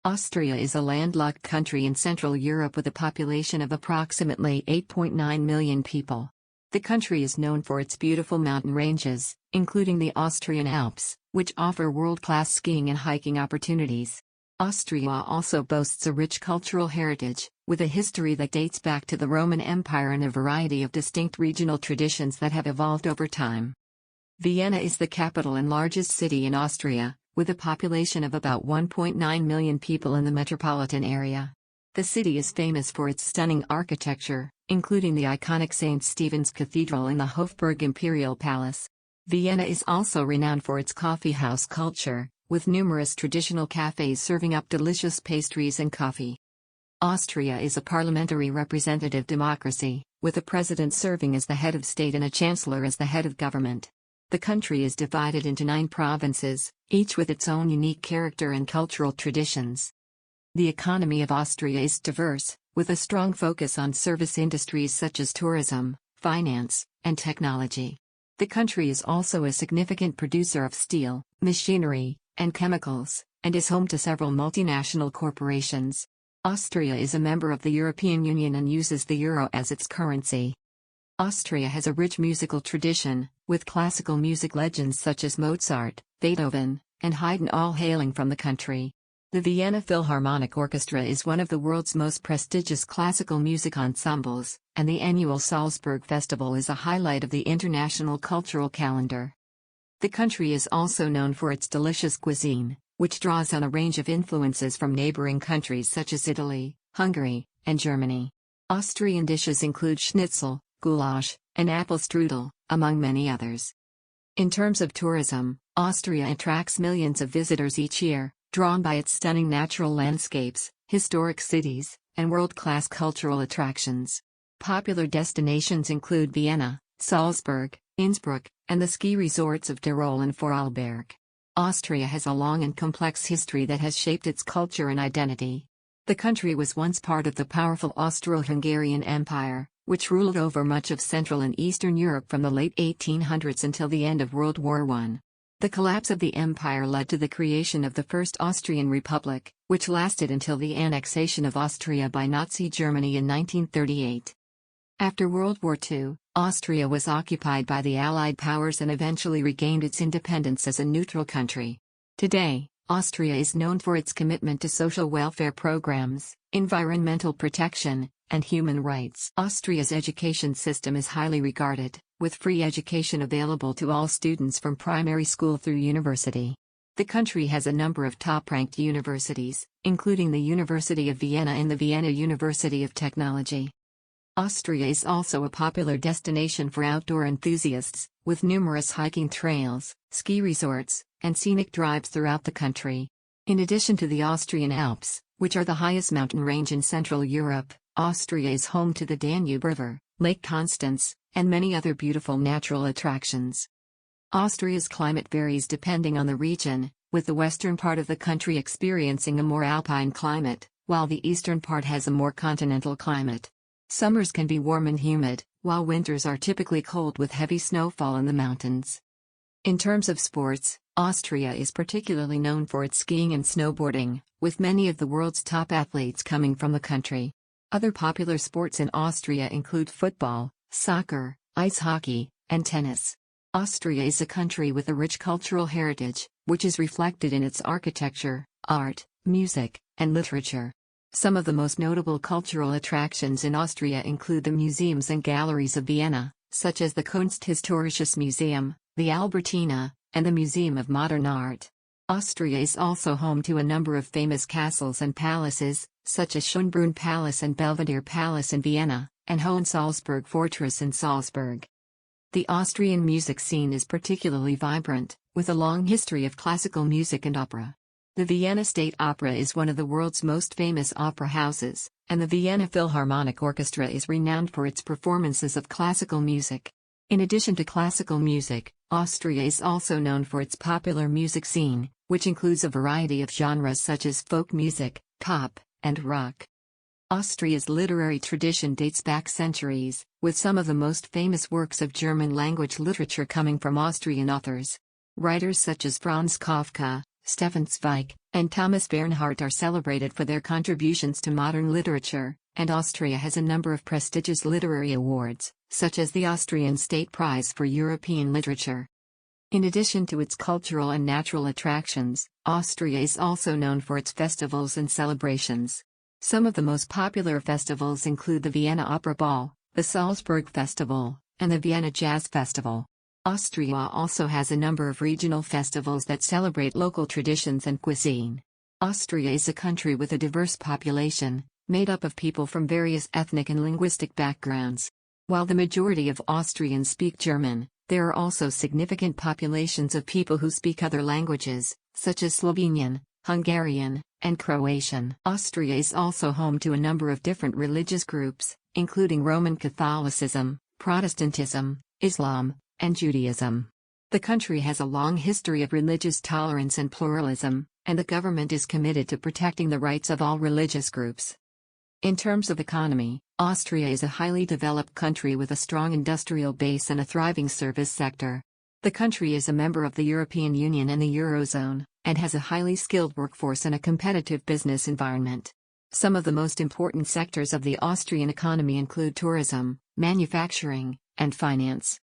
Austria is a landlocked country in Central Europe with a population of approximately 8.9 million people. The country is known for its beautiful mountain ranges, including the Austrian Alps, which offer world-class skiing and hiking opportunities. Austria also boasts a rich cultural heritage, with a history that dates back to the Roman Empire and a variety of distinct regional traditions that have evolved over time. Vienna is the capital and largest city in Austria, with a population of about 1.9 million people in the metropolitan area. The city is famous for its stunning architecture, including the iconic St. Stephen's Cathedral and the Hofburg Imperial Palace. Vienna is also renowned for its coffeehouse culture, with numerous traditional cafes serving up delicious pastries and coffee. Austria is a parliamentary representative democracy, with a president serving as the head of state and a chancellor as the head of government. The country is divided into 9 provinces, each with its own unique character and cultural traditions. The economy of Austria is diverse, with a strong focus on service industries such as tourism, finance, and technology. The country is also a significant producer of steel, machinery, and chemicals, and is home to several multinational corporations. Austria is a member of the European Union and uses the euro as its currency. Austria has a rich musical tradition, with classical music legends such as Mozart, Beethoven, and Haydn all hailing from the country. The Vienna Philharmonic Orchestra is one of the world's most prestigious classical music ensembles, and the annual Salzburg Festival is a highlight of the international cultural calendar. The country is also known for its delicious cuisine, which draws on a range of influences from neighboring countries such as Italy, Hungary, and Germany. Austrian dishes include schnitzel, goulash, and apple strudel, among many others. In terms of tourism, Austria attracts millions of visitors each year, drawn by its stunning natural landscapes, historic cities, and world-class cultural attractions. Popular destinations include Vienna, Salzburg, Innsbruck, and the ski resorts of Tyrol and Vorarlberg. Austria has a long and complex history that has shaped its culture and identity. The country was once part of the powerful Austro-Hungarian Empire, which ruled over much of Central and Eastern Europe from the late 1800s until the end of World War I. The collapse of the empire led to the creation of the First Austrian Republic, which lasted until the annexation of Austria by Nazi Germany in 1938. After World War II, Austria was occupied by the Allied powers and eventually regained its independence as a neutral country. Today, Austria is known for its commitment to social welfare programs, environmental protection, and human rights. Austria's education system is highly regarded, with free education available to all students from primary school through university. The country has a number of top-ranked universities, including the University of Vienna and the Vienna University of Technology. Austria is also a popular destination for outdoor enthusiasts, with numerous hiking trails, ski resorts, and scenic drives throughout the country. In addition to the Austrian Alps, which are the highest mountain range in Central Europe, Austria is home to the Danube River, Lake Constance, and many other beautiful natural attractions. Austria's climate varies depending on the region, with the western part of the country experiencing a more alpine climate, while the eastern part has a more continental climate. Summers can be warm and humid, while winters are typically cold with heavy snowfall in the mountains. In terms of sports, Austria is particularly known for its skiing and snowboarding, with many of the world's top athletes coming from the country. Other popular sports in Austria include football, soccer, ice hockey, and tennis. Austria is a country with a rich cultural heritage, which is reflected in its architecture, art, music, and literature. Some of the most notable cultural attractions in Austria include the museums and galleries of Vienna, such as the Kunsthistorisches Museum, the Albertina, and the Museum of Modern Art. Austria is also home to a number of famous castles and palaces, such as Schönbrunn Palace and Belvedere Palace in Vienna, and Hohensalzburg Fortress in Salzburg. The Austrian music scene is particularly vibrant, with a long history of classical music and opera. The Vienna State Opera is one of the world's most famous opera houses, and the Vienna Philharmonic Orchestra is renowned for its performances of classical music. In addition to classical music, Austria is also known for its popular music scene, which includes a variety of genres such as folk music, pop, and rock. Austria's literary tradition dates back centuries, with some of the most famous works of German-language literature coming from Austrian authors. Writers such as Franz Kafka, Stefan Zweig, and Thomas Bernhardt are celebrated for their contributions to modern literature, and Austria has a number of prestigious literary awards, such as the Austrian State Prize for European Literature. In addition to its cultural and natural attractions, Austria is also known for its festivals and celebrations. Some of the most popular festivals include the Vienna Opera Ball, the Salzburg Festival, and the Vienna Jazz Festival. Austria also has a number of regional festivals that celebrate local traditions and cuisine. Austria is a country with a diverse population, made up of people from various ethnic and linguistic backgrounds. While the majority of Austrians speak German, there are also significant populations of people who speak other languages, such as Slovenian, Hungarian, and Croatian. Austria is also home to a number of different religious groups, including Roman Catholicism, Protestantism, Islam, and Judaism. The country has a long history of religious tolerance and pluralism, and the government is committed to protecting the rights of all religious groups. In terms of economy, Austria is a highly developed country with a strong industrial base and a thriving service sector. The country is a member of the European Union and the Eurozone, and has a highly skilled workforce and a competitive business environment. Some of the most important sectors of the Austrian economy include tourism, manufacturing, and finance.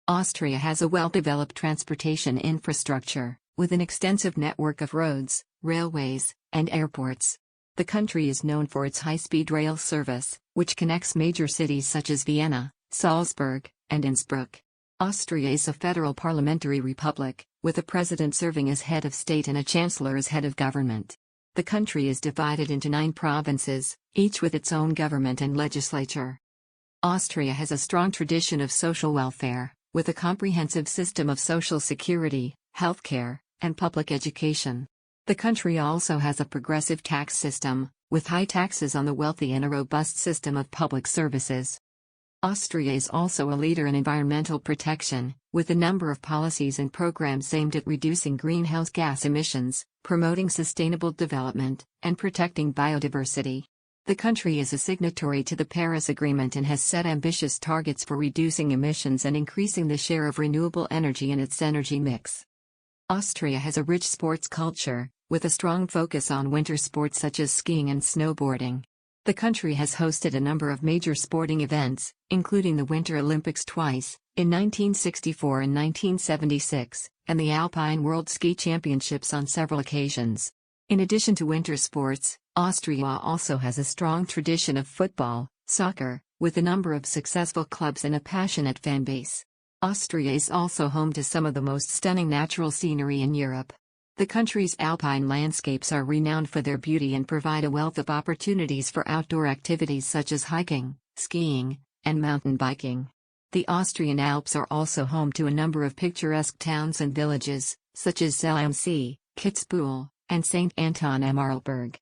Austria has a well-developed transportation infrastructure, with an extensive network of roads, railways, and airports. The country is known for its high-speed rail service, which connects major cities such as Vienna, Salzburg, and Innsbruck. Austria is a federal parliamentary republic, with a president serving as head of state and a chancellor as head of government. The country is divided into 9 provinces, each with its own government and legislature. Austria has a strong tradition of social welfare, with a comprehensive system of social security, healthcare, and public education. The country also has a progressive tax system, with high taxes on the wealthy and a robust system of public services. Austria is also a leader in environmental protection, with a number of policies and programs aimed at reducing greenhouse gas emissions, promoting sustainable development, and protecting biodiversity. The country is a signatory to the Paris Agreement and has set ambitious targets for reducing emissions and increasing the share of renewable energy in its energy mix. Austria has a rich sports culture, with a strong focus on winter sports such as skiing and snowboarding. The country has hosted a number of major sporting events, including the Winter Olympics twice, in 1964 and 1976, and the Alpine World Ski Championships on several occasions. In addition to winter sports, Austria also has a strong tradition of football, soccer, with a number of successful clubs and a passionate fan base. Austria is also home to some of the most stunning natural scenery in Europe. The country's alpine landscapes are renowned for their beauty and provide a wealth of opportunities for outdoor activities such as hiking, skiing, and mountain biking. The Austrian Alps are also home to a number of picturesque towns and villages, such as Zell am See, Kitzbühel, and St. Anton am Arlberg.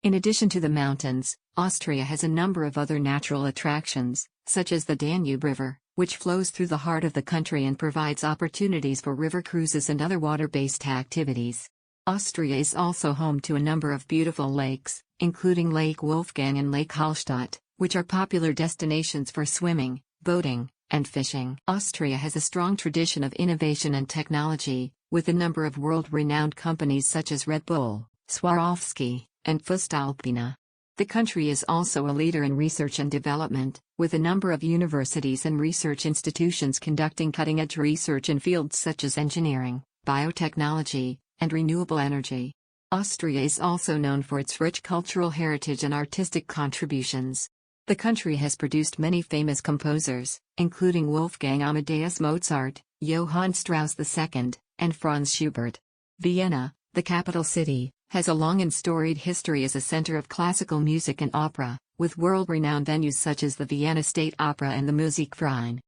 In addition to the mountains, Austria has a number of other natural attractions, such as the Danube River, which flows through the heart of the country and provides opportunities for river cruises and other water-based activities. Austria is also home to a number of beautiful lakes, including Lake Wolfgang and Lake Hallstatt, which are popular destinations for swimming, boating, and fishing. Austria has a strong tradition of innovation and technology, with a number of world-renowned companies such as Red Bull, Swarovski, and Voestalpine. The country is also a leader in research and development, with a number of universities and research institutions conducting cutting-edge research in fields such as engineering, biotechnology, and renewable energy. Austria is also known for its rich cultural heritage and artistic contributions. The country has produced many famous composers, including Wolfgang Amadeus Mozart, Johann Strauss II, and Franz Schubert. Vienna, the capital city, has a long and storied history as a center of classical music and opera, with world-renowned venues such as the Vienna State Opera and the Musikverein.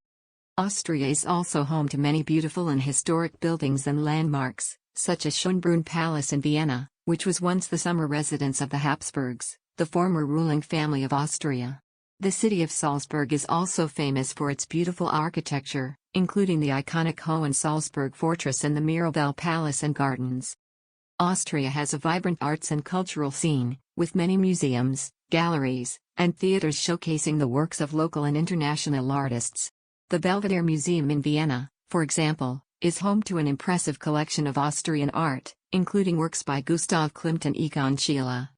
Austria is also home to many beautiful and historic buildings and landmarks, such as Schönbrunn Palace in Vienna, which was once the summer residence of the Habsburgs, the former ruling family of Austria. The city of Salzburg is also famous for its beautiful architecture, including the iconic Hohensalzburg Fortress and the Mirabell Palace and Gardens. Austria has a vibrant arts and cultural scene, with many museums, galleries, and theaters showcasing the works of local and international artists. The Belvedere Museum in Vienna, for example, is home to an impressive collection of Austrian art, including works by Gustav Klimt and Egon Schiele.